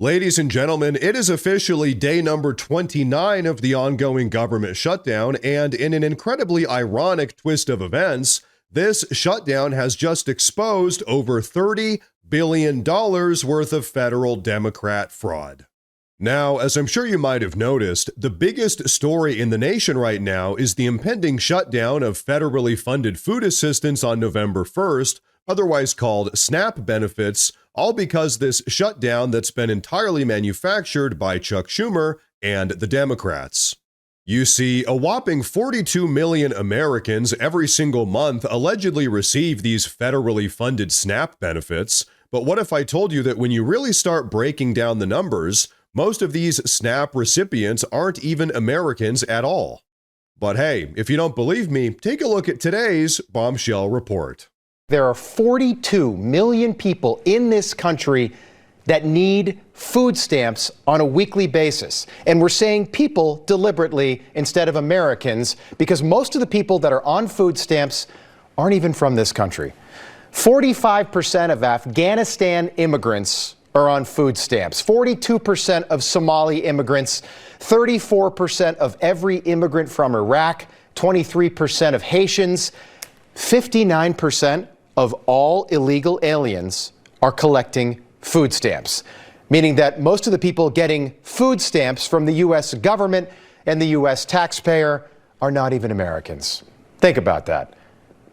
Ladies and gentlemen, it is officially day number 29 of the ongoing government shutdown, and in an incredibly ironic twist of events, this shutdown has just exposed over $30 billion worth of federal Democrat fraud. Now, as I'm sure you might have noticed, the biggest story in the nation right now is the impending shutdown of federally funded food assistance on November 1st, otherwise called SNAP benefits, all because this shutdown that's been entirely manufactured by Chuck Schumer and the Democrats. You see, a whopping 42 million Americans every single month allegedly receive these federally funded SNAP benefits, but what if I told you that when you really start breaking down the numbers, most of these SNAP recipients aren't even Americans at all? But hey, if you don't believe me, take a look at today's bombshell report. There are 42 million people in this country that need food stamps on a weekly basis. And we're saying people deliberately instead of Americans because most of the people that are on food stamps aren't even from this country. 45% of Afghanistan immigrants are on food stamps, 42% of Somali immigrants, 34% of every immigrant from Iraq, 23% of Haitians, 59% of all illegal aliens are collecting food stamps, meaning that most of the people getting food stamps from the U.S. government and the U.S. taxpayer are not even Americans. Think about that.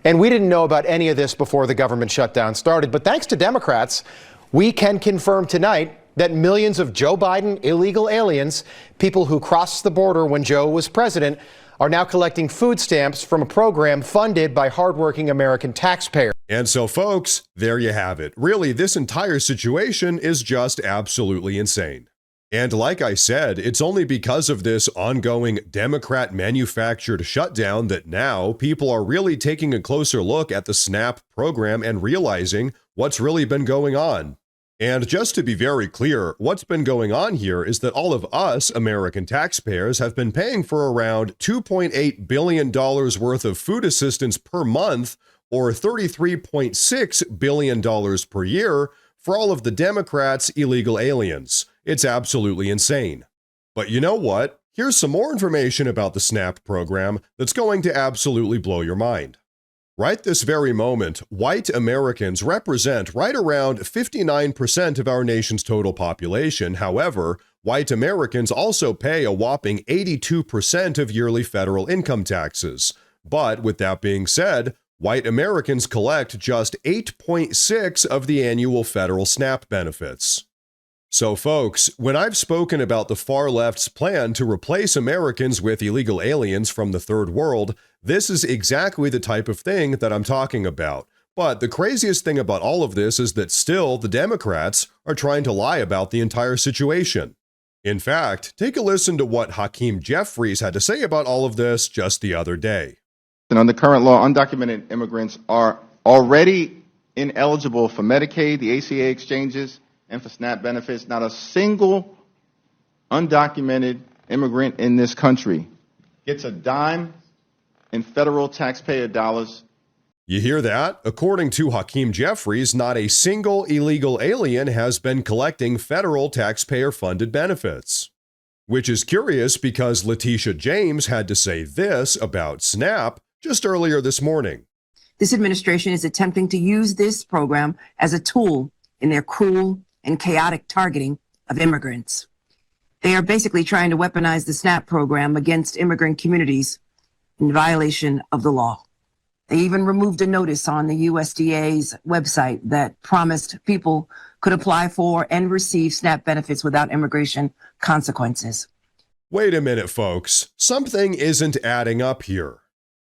And we didn't know about any of this before the government shutdown started, but thanks to Democrats, we can confirm tonight that millions of Joe Biden illegal aliens, people who crossed the border when Joe was president, are now collecting food stamps from a program funded by hardworking American taxpayers. And so, folks, there you have it. Really, this entire situation is just absolutely insane. And like I said, it's only because of this ongoing Democrat-manufactured shutdown that now people are really taking a closer look at the SNAP program and realizing what's really been going on. And just to be very clear, what's been going on here is that all of us American taxpayers have been paying for around $2.8 billion worth of food assistance per month, or $33.6 billion per year, for all of the Democrats' illegal aliens. It's absolutely insane. But you know what? Here's some more information about the SNAP program that's going to absolutely blow your mind. Right this very moment, white Americans represent right around 59% of our nation's total population. However, white Americans also pay a whopping 82% of yearly federal income taxes. But with that being said, white Americans collect just 8.6 of the annual federal SNAP benefits. So folks, when I've spoken about the far left's plan to replace Americans with illegal aliens from the third world, this is exactly the type of thing that I'm talking about. But the craziest thing about all of this is that still the Democrats are trying to lie about the entire situation. In fact, take a listen to what Hakeem Jeffries had to say about all of this just the other day. And under current law, undocumented immigrants are already ineligible for Medicaid, the ACA exchanges, and for SNAP benefits. Not a single undocumented immigrant in this country gets a dime in federal taxpayer dollars. You hear that? According to Hakeem Jeffries, not a single illegal alien has been collecting federal taxpayer-funded benefits. Which is curious because Letitia James had to say this about SNAP just earlier this morning. This administration is attempting to use this program as a tool in their cruel and chaotic targeting of immigrants. They are basically trying to weaponize the SNAP program against immigrant communities in violation of the law. They even removed a notice on the USDA's website that promised people could apply for and receive SNAP benefits without immigration consequences. Wait a minute, folks. Something isn't adding up here.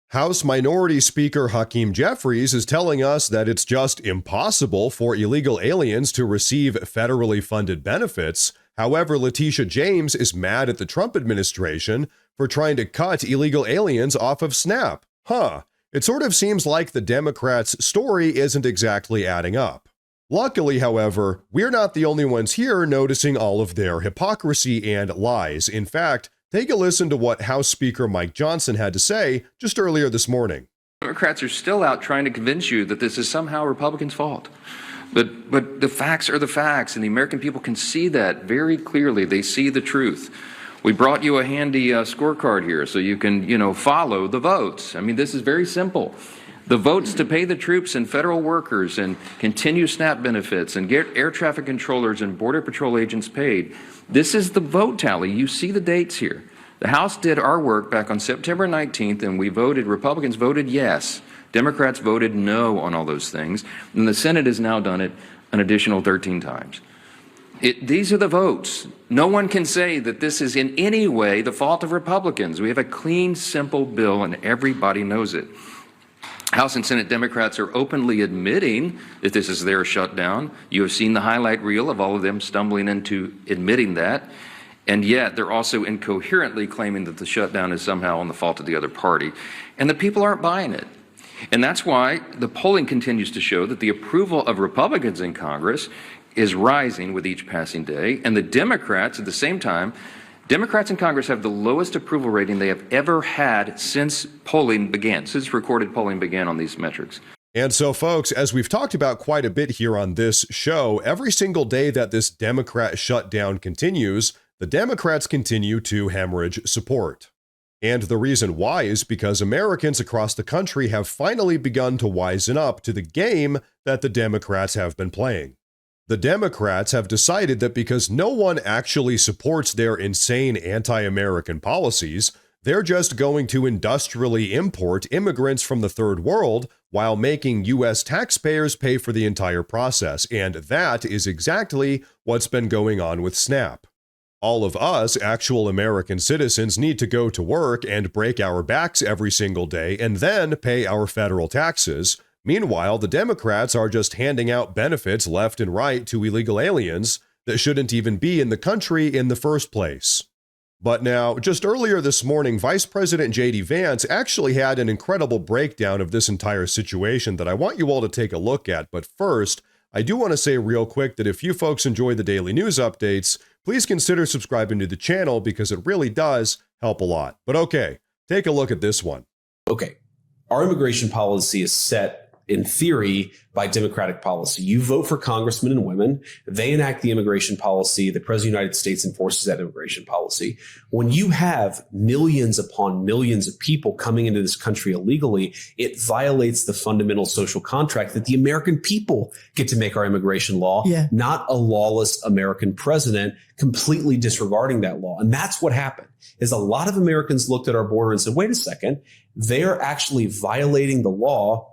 House Minority Speaker Hakeem Jeffries is telling us that it's just impossible for illegal aliens to receive federally funded benefits. However, Letitia James is mad at the Trump administration for trying to cut illegal aliens off of SNAP. It sort of seems like the Democrats' story isn't exactly adding up. Luckily, however, we're not the only ones here noticing all of their hypocrisy and lies. In fact, take a listen to what House Speaker Mike Johnson had to say just earlier this morning. Democrats are still out trying to convince you that this is somehow Republicans' fault. But the facts are the facts, and the American people can see that very clearly. They see the truth. We brought you a handy scorecard here so you can, follow the votes. I mean, this is very simple. The votes to pay the troops and federal workers and continue SNAP benefits and get air traffic controllers and Border Patrol agents paid. This is the vote tally. You see the dates here. The House did our work back on September 19th, and Republicans voted yes. Democrats voted no on all those things, and the Senate has now done it an additional 13 times. These are the votes. No one can say that this is in any way the fault of Republicans. We have a clean, simple bill, and everybody knows it. House and Senate Democrats are openly admitting that this is their shutdown. You have seen the highlight reel of all of them stumbling into admitting that. And yet they're also incoherently claiming that the shutdown is somehow on the fault of the other party. And the people aren't buying it. And that's why the polling continues to show that the approval of Republicans in Congress is rising with each passing day. And the Democrats, at the same time, Democrats in Congress have the lowest approval rating they have ever had since polling began, since recorded polling began on these metrics. And so, folks, as we've talked about quite a bit here on this show, every single day that this Democrat shutdown continues, the Democrats continue to hemorrhage support. And the reason why is because Americans across the country have finally begun to wisen up to the game that the Democrats have been playing. The Democrats have decided that because no one actually supports their insane anti-American policies, they're just going to industrially import immigrants from the third world while making U.S. taxpayers pay for the entire process. And that is exactly what's been going on with SNAP. All of us actual American citizens need to go to work and break our backs every single day and then pay our federal taxes. Meanwhile, the Democrats are just handing out benefits left and right to illegal aliens that shouldn't even be in the country in the first place. But now, just earlier this morning, Vice President J.D. Vance actually had an incredible breakdown of this entire situation that I want you all to take a look at. But first, I do want to say real quick that if you folks enjoy the daily news updates, please consider subscribing to the channel because it really does help a lot. But okay, take a look at this one. Okay, our immigration policy is set in theory by Democratic policy. You vote for congressmen and women. They enact the immigration policy. The President of the United States enforces that immigration policy. When you have millions upon millions of people coming into this country illegally, it violates the fundamental social contract that the American people get to make our immigration law, not a lawless American president completely disregarding that law. And that's what happened, is a lot of Americans looked at our border and said, wait a second, they're actually violating the law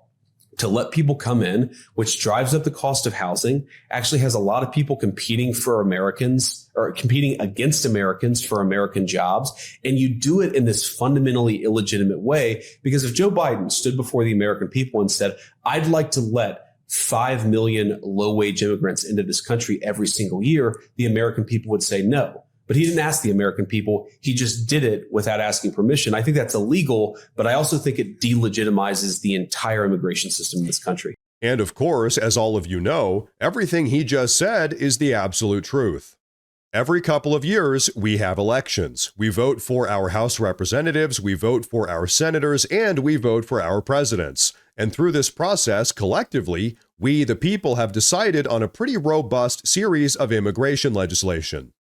to let people come in, which drives up the cost of housing, actually has a lot of people competing for Americans or competing against Americans for American jobs. And you do it in this fundamentally illegitimate way, because if Joe Biden stood before the American people and said, I'd like to let 5 million low-wage immigrants into this country every single year, the American people would say no. But he didn't ask the American people. He just did it without asking permission. I think that's illegal, but I also think it delegitimizes the entire immigration system in this country. And of course, as all of you know, everything he just said is the absolute truth. Every couple of years, we have elections. We vote for our House representatives, we vote for our senators, and we vote for our presidents. And through this process, collectively, we, the people, have decided on a pretty robust series of immigration legislation.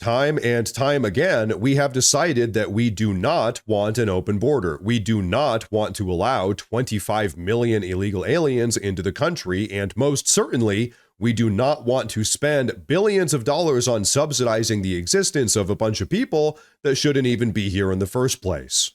Time and time again, we have decided that we do not want an open border. We do not want to allow 25 million illegal aliens into the country, and most certainly, we do not want to spend billions of dollars on subsidizing the existence of a bunch of people that shouldn't even be here in the first place.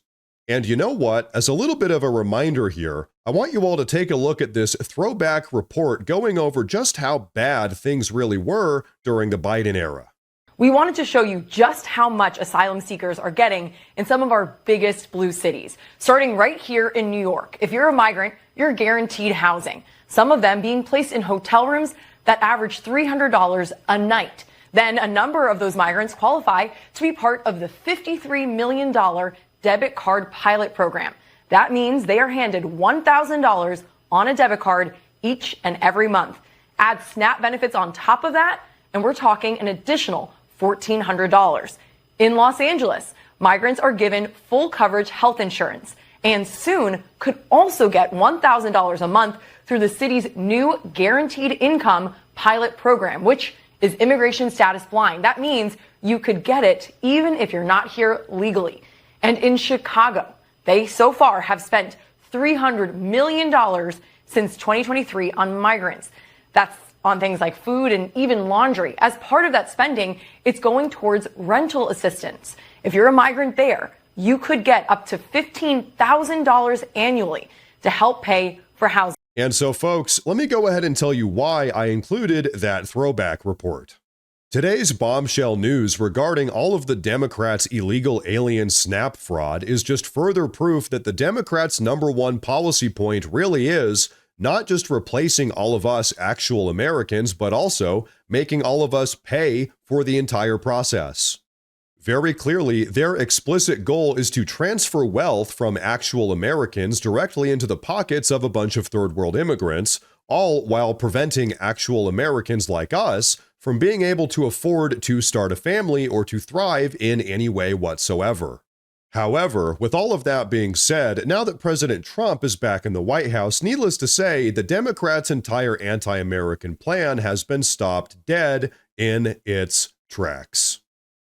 And you know what? As a little bit of a reminder here, I want you all to take a look at this throwback report going over just how bad things really were during the Biden era. We wanted to show you just how much asylum seekers are getting in some of our biggest blue cities, starting right here in New York. If you're a migrant, you're guaranteed housing, some of them being placed in hotel rooms that average $300 a night. Then a number of those migrants qualify to be part of the $53 million debit card pilot program. That means they are handed $1,000 on a debit card each and every month. Add SNAP benefits on top of that, and we're talking an additional $1,400. In Los Angeles, migrants are given full coverage health insurance and soon could also get $1,000 a month through the city's new guaranteed income pilot program, which is immigration status blind. That means you could get it even if you're not here legally. And in Chicago, they so far have spent $300 million since 2023 on migrants. That's on things like food and even laundry. As part of that spending, it's going towards rental assistance. If you're a migrant there, you could get up to $15,000 annually to help pay for housing. And so, folks, let me go ahead and tell you why I included that throwback report. Today's bombshell news regarding all of the Democrats' illegal alien SNAP fraud is just further proof that the Democrats' #1 policy point really is not just replacing all of us actual Americans, but also making all of us pay for the entire process. Very clearly, their explicit goal is to transfer wealth from actual Americans directly into the pockets of a bunch of third world immigrants, all while preventing actual Americans like us from being able to afford to start a family or to thrive in any way whatsoever. However, with all of that being said, now that President Trump is back in the White House, needless to say, the Democrats' entire anti-American plan has been stopped dead in its tracks.